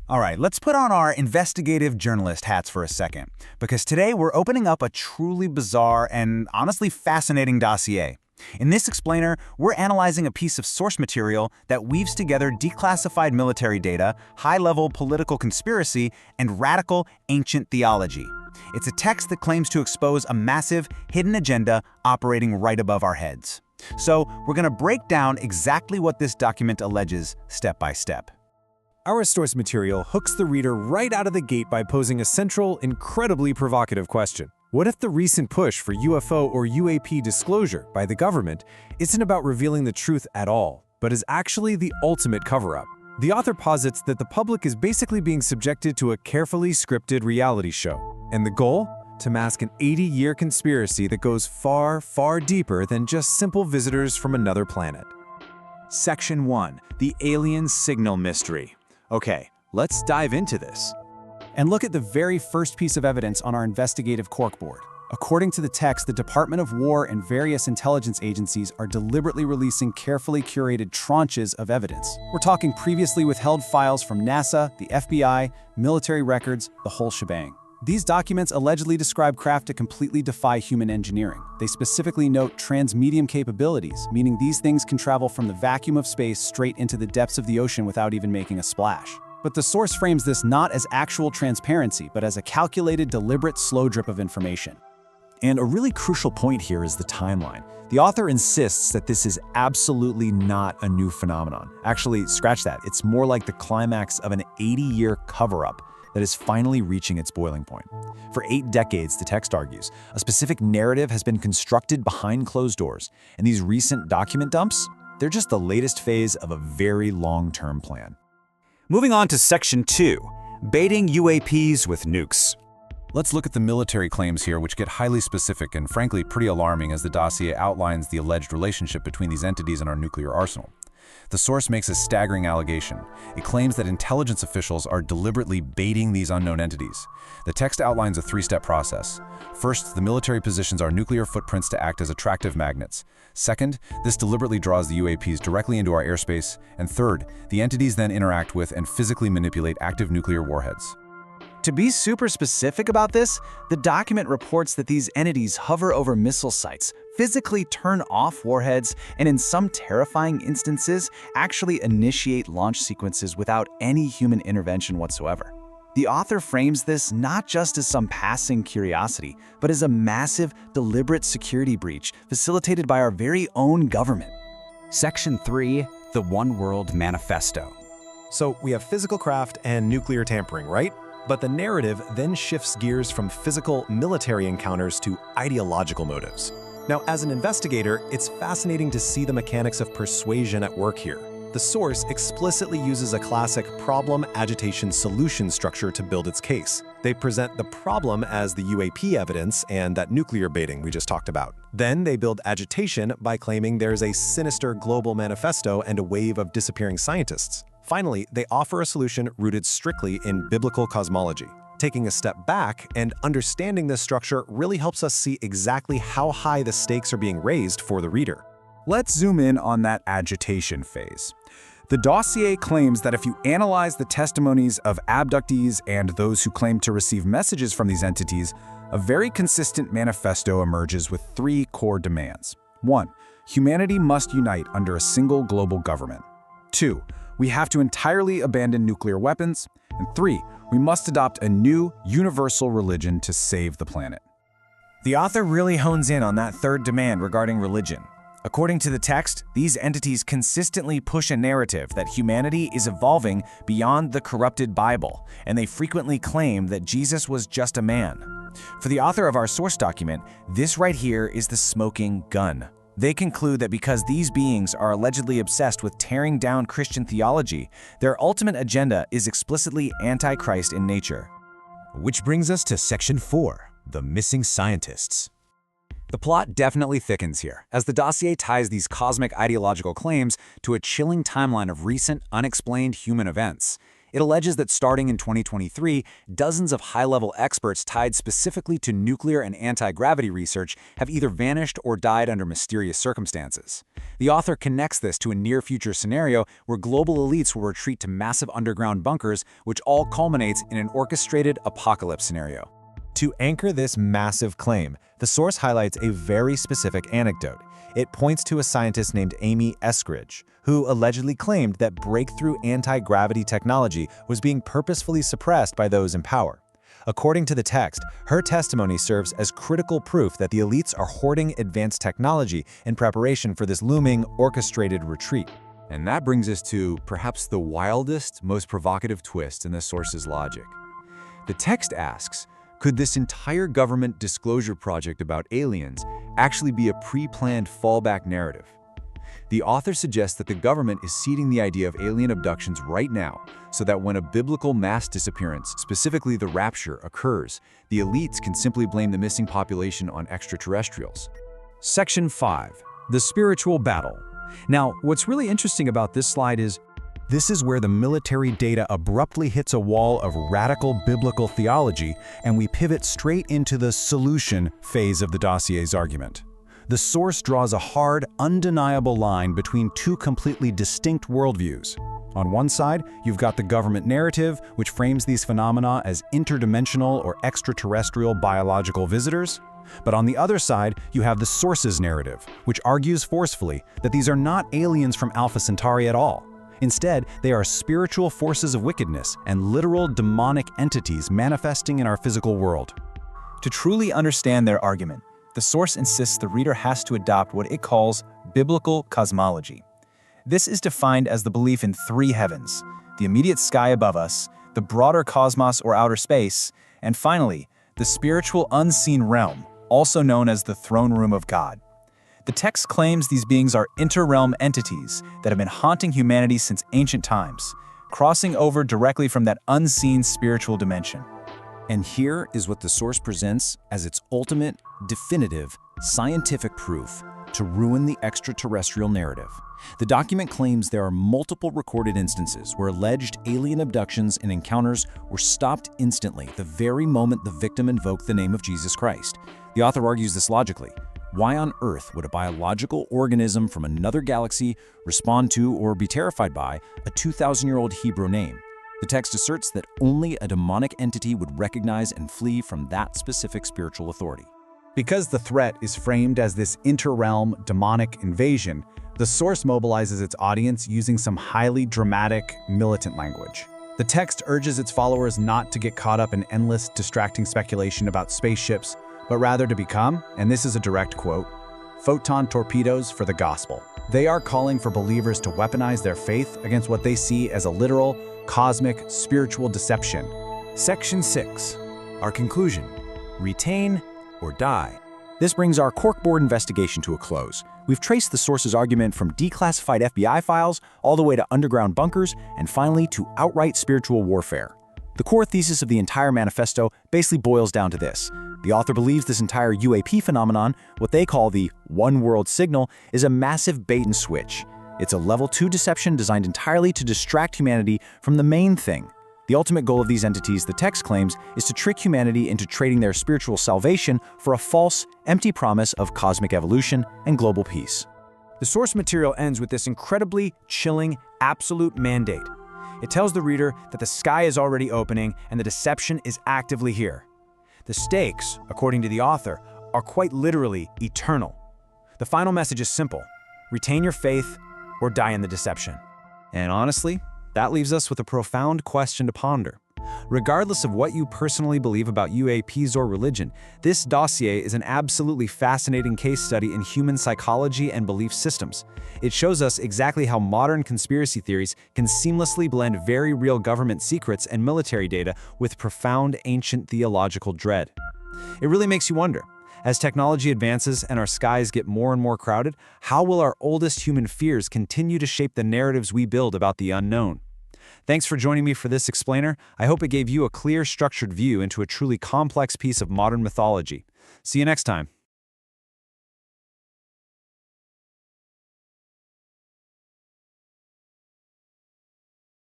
All right, let's put on our investigative journalist hats for a second, because today we're opening up a truly bizarre and honestly fascinating dossier. In this explainer, we're analyzing a piece of source material that weaves together declassified military data, high-level political conspiracy, and radical ancient theology. It's a text that claims to expose a massive, hidden agenda operating right above our heads. So we're going to break down exactly what this document alleges step by step. Our source material hooks the reader right out of the gate by posing a central, incredibly provocative question. What if the recent push for UFO or UAP disclosure by the government isn't about revealing the truth at all, but is actually the ultimate cover-up? The author posits that the public is basically being subjected to a carefully scripted reality show. And the goal? To mask an 80-year conspiracy that goes far, far deeper than just simple visitors from another planet. Section 1. The Alien Signal Mystery. Okay, let's dive into this. And look at the very first piece of evidence on our investigative corkboard. According to the text, the Department of War and various intelligence agencies are deliberately releasing carefully curated tranches of evidence. We're talking previously withheld files from NASA, the FBI, military records, the whole shebang. These documents allegedly describe craft to completely defy human engineering. They specifically note transmedium capabilities, meaning these things can travel from the vacuum of space straight into the depths of the ocean without even making a splash. But the source frames this not as actual transparency, but as a calculated, deliberate, slow drip of information. And a really crucial point here is the timeline. The author insists that this is absolutely not a new phenomenon. Actually, scratch that. It's more like the climax of an 80-year cover-up that is finally reaching its boiling point. For 8 decades, the text argues, a specific narrative has been constructed behind closed doors, and these recent document dumps, they're just the latest phase of a very long-term plan. Moving on to Section 2, Baiting UAPs with Nukes. Let's look at the military claims here, which get highly specific and frankly pretty alarming as the dossier outlines the alleged relationship between these entities and our nuclear arsenal. The source makes a staggering allegation. It claims that intelligence officials are deliberately baiting these unknown entities. The text outlines a 3-step process. First, the military positions our nuclear footprints to act as attractive magnets. Second, this deliberately draws the UAPs directly into our airspace. And third, the entities then interact with and physically manipulate active nuclear warheads. To be super specific about this, the document reports that these entities hover over missile sites, physically turn off warheads, and in some terrifying instances, actually initiate launch sequences without any human intervention whatsoever. The author frames this not just as some passing curiosity, but as a massive, deliberate security breach facilitated by our very own government. Section 3, the One World Manifesto. So we have physical craft and nuclear tampering, right? But the narrative then shifts gears from physical military encounters to ideological motives. Now, as an investigator, it's fascinating to see the mechanics of persuasion at work here. The source explicitly uses a classic problem, agitation, solution structure to build its case. They present the problem as the UAP evidence and that nuclear baiting we just talked about. Then they build agitation by claiming there's a sinister global manifesto and a wave of disappearing scientists. Finally, they offer a solution rooted strictly in biblical cosmology. Taking a step back and understanding this structure really helps us see exactly how high the stakes are being raised for the reader. Let's zoom in on that agitation phase. The dossier claims that if you analyze the testimonies of abductees and those who claim to receive messages from these entities, a very consistent manifesto emerges with 3 core demands. 1. Humanity must unite under a single global government. 2. We have to entirely abandon nuclear weapons. And 3. We must adopt a new, universal religion to save the planet. The author really hones in on that third demand regarding religion. According to the text, these entities consistently push a narrative that humanity is evolving beyond the corrupted Bible, and they frequently claim that Jesus was just a man. For the author of our source document, this right here is the smoking gun. They conclude that because these beings are allegedly obsessed with tearing down Christian theology, their ultimate agenda is explicitly anti-Christ in nature. Which brings us to Section 4, the missing scientists. The plot definitely thickens here, as the dossier ties these cosmic ideological claims to a chilling timeline of recent, unexplained human events. It alleges that starting in 2023, dozens of high-level experts tied specifically to nuclear and anti-gravity research have either vanished or died under mysterious circumstances. The author connects this to a near-future scenario where global elites will retreat to massive underground bunkers, which all culminates in an orchestrated apocalypse scenario. To anchor this massive claim, the source highlights a very specific anecdote. It points to a scientist named Amy Eskridge, who allegedly claimed that breakthrough anti-gravity technology was being purposefully suppressed by those in power. According to the text, her testimony serves as critical proof that the elites are hoarding advanced technology in preparation for this looming, orchestrated retreat. And that brings us to perhaps the wildest, most provocative twist in the source's logic. The text asks, could this entire government disclosure project about aliens actually be a pre-planned fallback narrative? The author suggests that the government is seeding the idea of alien abductions right now, so that when a biblical mass disappearance, specifically the rapture, occurs, the elites can simply blame the missing population on extraterrestrials. Section 5. The Spiritual Battle. Now, what's really interesting about this slide is This is where the military data abruptly hits a wall of radical biblical theology, and we pivot straight into the solution phase of the dossier's argument. The source draws a hard, undeniable line between two completely distinct worldviews. On one side, you've got the government narrative, which frames these phenomena as interdimensional or extraterrestrial biological visitors. But on the other side, you have the source's narrative, which argues forcefully that these are not aliens from Alpha Centauri at all. Instead, they are spiritual forces of wickedness and literal demonic entities manifesting in our physical world. To truly understand their argument, the source insists the reader has to adopt what it calls biblical cosmology. This is defined as the belief in three heavens: the immediate sky above us, the broader cosmos or outer space, and finally, the spiritual unseen realm, also known as the throne room of God. The text claims these beings are inter-realm entities that have been haunting humanity since ancient times, crossing over directly from that unseen spiritual dimension. And here is what the source presents as its ultimate, definitive, scientific proof to ruin the extraterrestrial narrative. The document claims there are multiple recorded instances where alleged alien abductions and encounters were stopped instantly the very moment the victim invoked the name of Jesus Christ. The author argues this logically. Why on earth would a biological organism from another galaxy respond to or be terrified by a 2,000-year-old Hebrew name? The text asserts that only a demonic entity would recognize and flee from that specific spiritual authority. Because the threat is framed as this inter-realm demonic invasion, the source mobilizes its audience using some highly dramatic, militant language. The text urges its followers not to get caught up in endless, distracting speculation about spaceships, but rather to become, and this is a direct quote, photon torpedoes for the gospel. They are calling for believers to weaponize their faith against what they see as a literal, cosmic, spiritual deception. Section 6. Our conclusion: retain or die. This brings our corkboard investigation to a close. We've traced the source's argument from declassified FBI files all the way to underground bunkers and finally to outright spiritual warfare. The core thesis of the entire manifesto basically boils down to this. The author believes this entire UAP phenomenon, what they call the one world signal, is a massive bait and switch. It's a level 2 deception designed entirely to distract humanity from the main thing. The ultimate goal of these entities, the text claims, is to trick humanity into trading their spiritual salvation for a false, empty promise of cosmic evolution and global peace. The source material ends with this incredibly chilling, absolute mandate. It tells the reader that the sky is already opening and the deception is actively here. The stakes, according to the author, are quite literally eternal. The final message is simple: retain your faith or die in the deception. And honestly, that leaves us with a profound question to ponder. Regardless of what you personally believe about UAPs or religion, this dossier is an absolutely fascinating case study in human psychology and belief systems. It shows us exactly how modern conspiracy theories can seamlessly blend very real government secrets and military data with profound ancient theological dread. It really makes you wonder, as technology advances and our skies get more and more crowded, how will our oldest human fears continue to shape the narratives we build about the unknown? Thanks for joining me for this explainer. I hope it gave you a clear, structured view into a truly complex piece of modern mythology. See you next time.